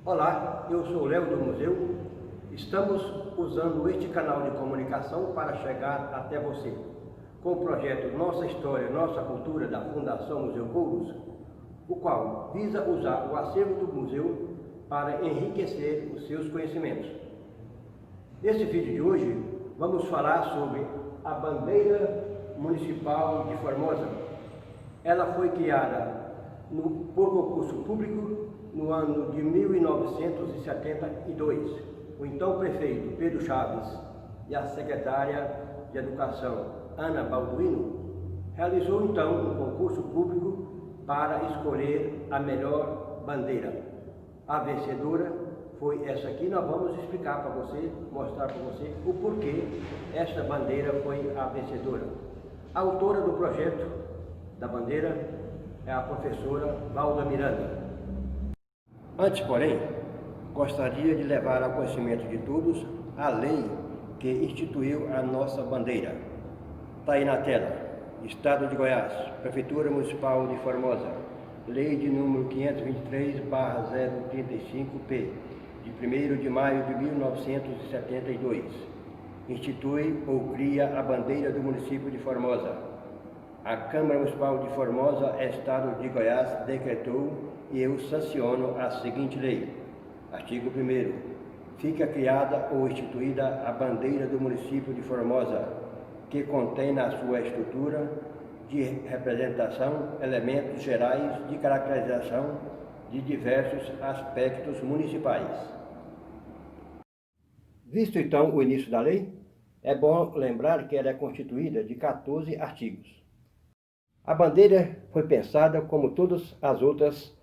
Olá, eu sou o Léo do Museu. Estamos usando este canal de comunicação para chegar até você, com o projeto Nossa História, Nossa Cultura da Fundação Museu Couros, o qual visa usar o acervo do museu para enriquecer os seus conhecimentos. Neste vídeo de hoje, vamos falar sobre a bandeira municipal de Formosa. Ela foi criada por concurso público no ano de 1972. O então prefeito Pedro Chaves e a secretária de Educação Ana Balduino realizou então um concurso público para escolher a melhor bandeira. A vencedora foi essa aqui. Nós vamos explicar para você, mostrar para você o porquê esta bandeira foi a vencedora. A autora do projeto da bandeira é a professora Valda Miranda. Antes, porém, gostaria de levar ao conhecimento de todos a lei que instituiu a nossa bandeira. Está aí na tela. Estado de Goiás, Prefeitura Municipal de Formosa, Lei de número 523/035-P, de 1º de maio de 1972. Institui ou cria a bandeira do município de Formosa. A Câmara Municipal de Formosa, Estado de Goiás, decretou e eu sanciono a seguinte lei. Artigo 1º. Fica criada ou instituída a bandeira do município de Formosa, que contém na sua estrutura de representação elementos gerais de caracterização de diversos aspectos municipais. Visto então o início da lei, é bom lembrar que ela é constituída de 14 artigos. A bandeira foi pensada como todas as outras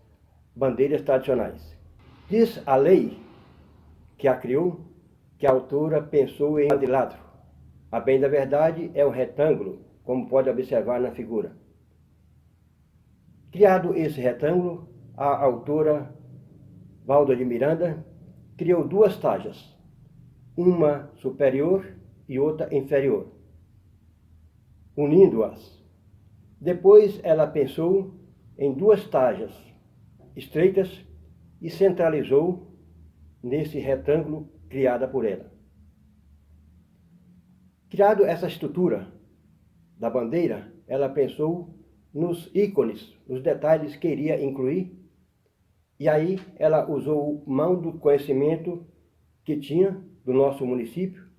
bandeiras tradicionais. Diz a lei que a criou que a autora pensou em quadrilátero. A bem da verdade é um retângulo, como pode observar na figura. Criado esse retângulo, a autora Valda de Miranda criou duas tajas, uma superior e outra inferior, unindo-as. Depois ela pensou em duas tajas estreitas e centralizou nesse retângulo criada por ela. Criado essa estrutura da bandeira, ela pensou nos ícones, nos detalhes que iria incluir, e aí ela usou mão do conhecimento que tinha do nosso município,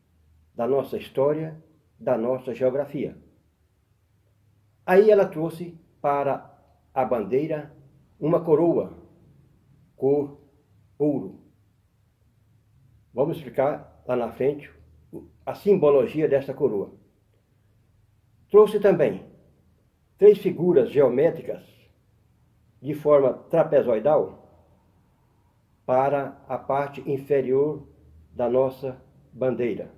da nossa história, da nossa geografia. Aí ela trouxe para a bandeira uma coroa, cor ouro. Vamos explicar lá na frente a simbologia desta coroa. Trouxe também 3 figuras geométricas de forma trapezoidal para a parte inferior da nossa bandeira.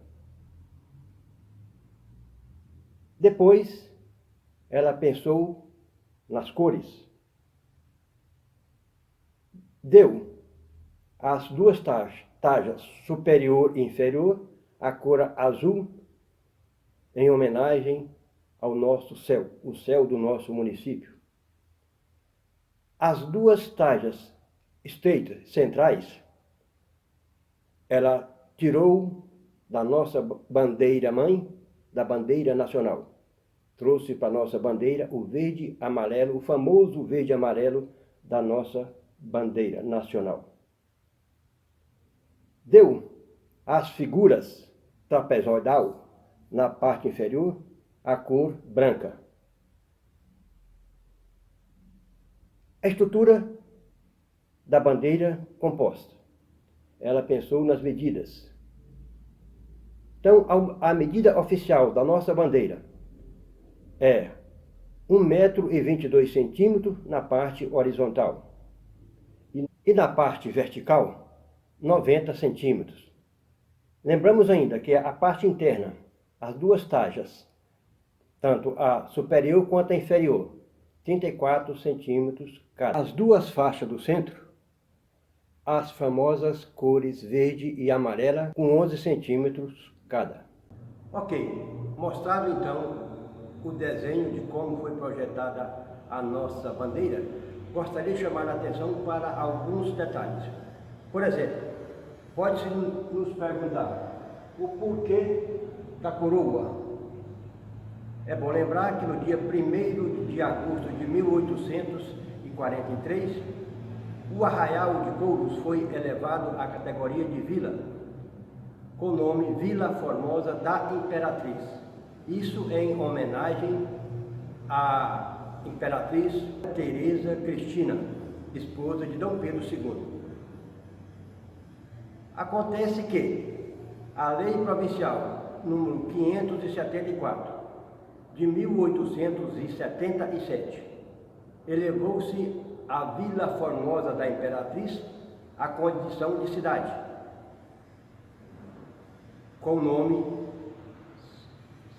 Depois, ela pensou nas cores. Deu as duas tajas superior e inferior a cor azul, em homenagem ao nosso céu, o céu do nosso município. As duas tajas estreitas, centrais, ela tirou da nossa bandeira mãe, da bandeira nacional. Trouxe para a nossa bandeira o verde amarelo, o famoso verde amarelo da nossa bandeira nacional. Deu às figuras trapezoidal, na parte inferior, a cor branca. A estrutura da bandeira composta. Ela pensou nas medidas. Então, a medida oficial da nossa bandeira é 1,22 m na parte horizontal e na parte vertical 90 centímetros. Lembramos ainda que a parte interna, as duas tajas, tanto a superior quanto a inferior, 34 centímetros cada. As duas faixas do centro, as famosas cores verde e amarela, com 11 centímetros cada. Ok, mostrado então o desenho de como foi projetada a nossa bandeira, gostaria de chamar a atenção para alguns detalhes. Por exemplo, pode-se nos perguntar o porquê da coroa. É bom lembrar que no dia 1º de agosto de 1843, o Arraial de Couros foi elevado à categoria de vila, com o nome Vila Formosa da Imperatriz. Isso em homenagem à Imperatriz Teresa Cristina, esposa de Dom Pedro II. Acontece que a Lei Provincial número 574 de 1877 elevou-se a Vila Formosa da Imperatriz à condição de cidade, com o nome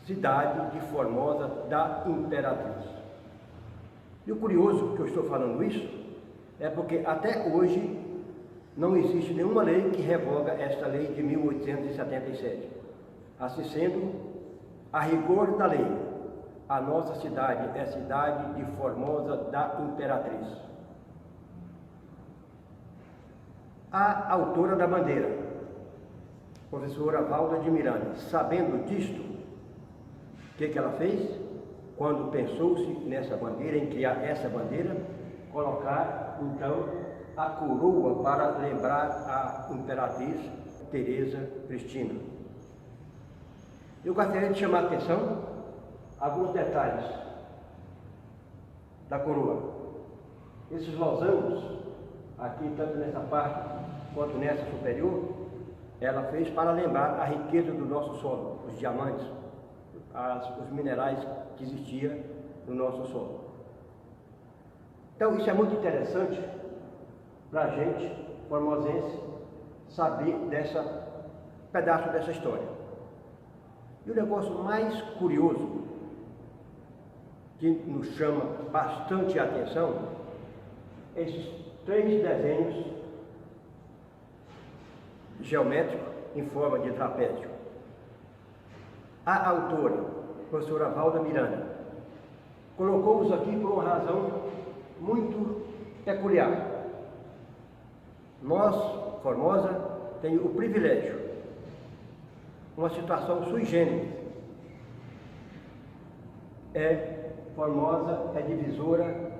Cidade de Formosa da Imperatriz. E o curioso que eu estou falando isso é porque até hoje não existe nenhuma lei que revoga esta lei de 1877. Assim sendo, a rigor da lei, a nossa cidade é Cidade de Formosa da Imperatriz. A autora da bandeira, professora Valda de Miranda, sabendo disto, o que ela fez? Quando pensou-se nessa bandeira, em criar essa bandeira, colocar então a coroa para lembrar a Imperatriz Teresa Cristina. Eu gostaria de chamar a atenção a alguns detalhes da coroa. Esses losangos, aqui tanto nessa parte quanto nessa superior, ela fez para lembrar a riqueza do nosso solo, os diamantes, os minerais que existiam no nosso solo. Então isso é muito interessante para a gente, formosense, saber pedaço dessa história. E o negócio mais curioso, que nos chama bastante a atenção, esses 3 desenhos geométricos em forma de trapézio. A autora, professora Valda Miranda, colocou-os aqui por uma razão muito peculiar. Nós, Formosa, temos o privilégio, uma situação sui generis. Formosa é divisora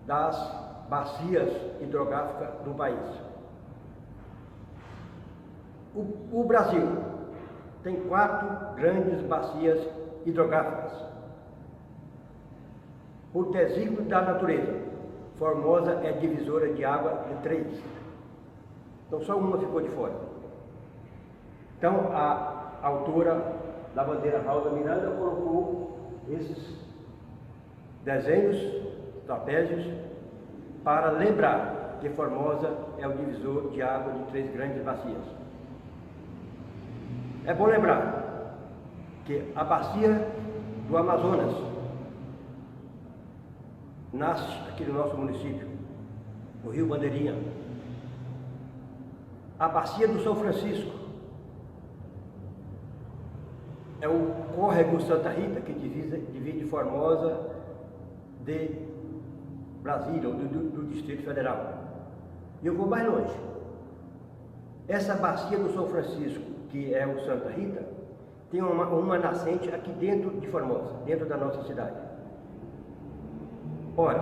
das bacias hidrográficas do país. O Brasil tem 4 grandes bacias hidrográficas. Por desígnio da natureza, Formosa é divisora de água de 3. Então só uma ficou de fora. Então a autora da bandeira Valda Miranda colocou esses desenhos, trapézios, para lembrar que Formosa é o divisor de água de 3 grandes bacias. É bom lembrar que a bacia do Amazonas nasce aqui no nosso município, no Rio Bandeirinha. A bacia do São Francisco é o córrego Santa Rita, que divide Formosa de Brasília, ou do Distrito Federal. E eu vou mais longe. Essa bacia do São Francisco, que é o Santa Rita, tem uma nascente aqui dentro de Formosa, dentro da nossa cidade. Ora,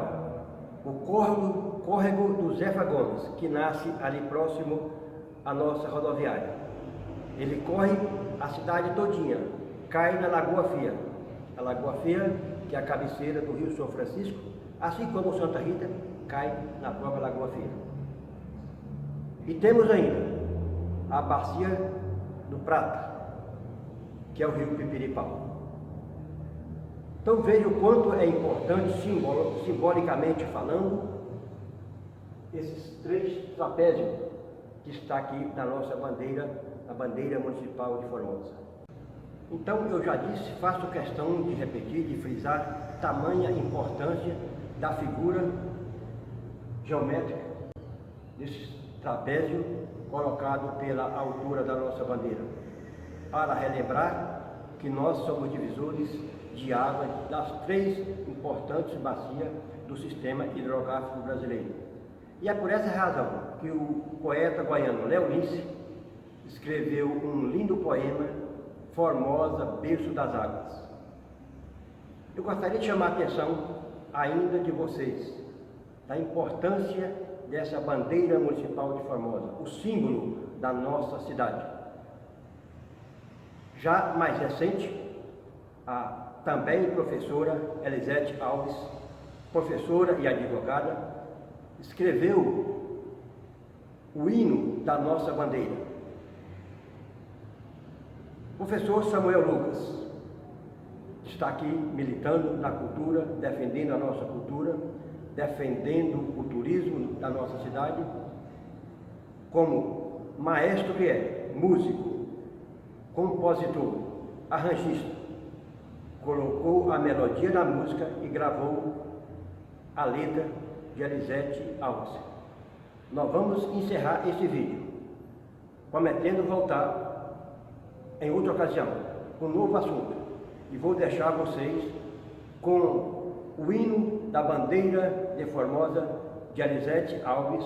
o córrego do Zefa Gomes, que nasce ali próximo à nossa rodoviária, ele corre a cidade todinha, cai na Lagoa Fia. A Lagoa Fia, que é a cabeceira do Rio São Francisco, assim como o Santa Rita, cai na própria Lagoa Fia. E temos ainda a bacia do Prata, que é o rio Pipiripau. Então veja o quanto é importante, simbolicamente falando, esses 3 trapézios que está aqui na nossa bandeira, a bandeira municipal de Formosa. Então eu já disse, faço questão de repetir, de frisar tamanha importância da figura geométrica desse trapézio colocado pela autora da nossa bandeira, para relembrar que nós somos divisores de água das 3 importantes bacias do sistema hidrográfico brasileiro. E é por essa razão que o poeta goiano Léo Lins escreveu um lindo poema, Formosa, Berço das Águas. Eu gostaria de chamar a atenção ainda de vocês da importância dessa bandeira municipal de Formosa, o símbolo da nossa cidade. Já mais recente, a também professora Elisete Alves, professora e advogada, escreveu o hino da nossa bandeira. Professor Samuel Lucas está aqui militando na cultura, defendendo a nossa cultura, defendendo o turismo da nossa cidade, como maestro que é, músico, compositor, arranjista, colocou a melodia na música e gravou a letra de Elisete Alves. Nós vamos encerrar esse vídeo, prometendo voltar em outra ocasião, com um novo assunto. E vou deixar vocês com o hino da bandeira de Formosa de Elisete Alves,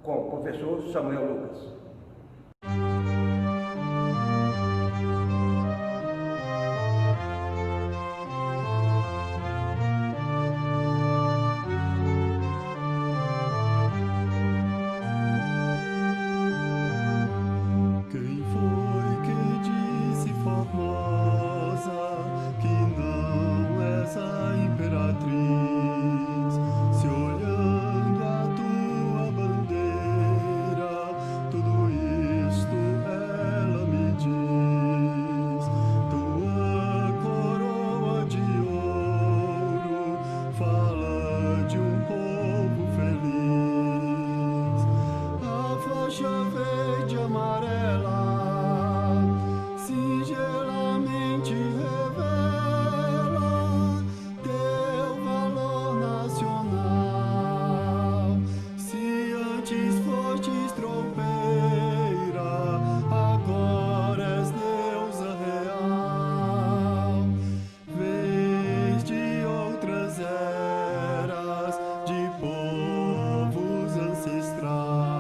com o professor Samuel Lucas. Verde amarela, singelamente revela teu valor nacional. Se antes fostes tropeira, agora és deusa real. Vês de outras eras, de povos ancestrais,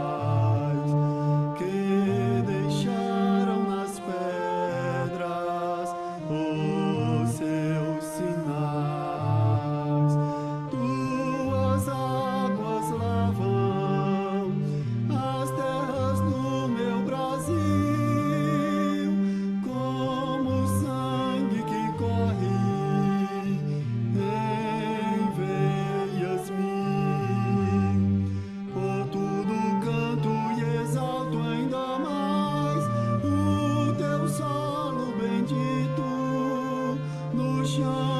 bendito no chão.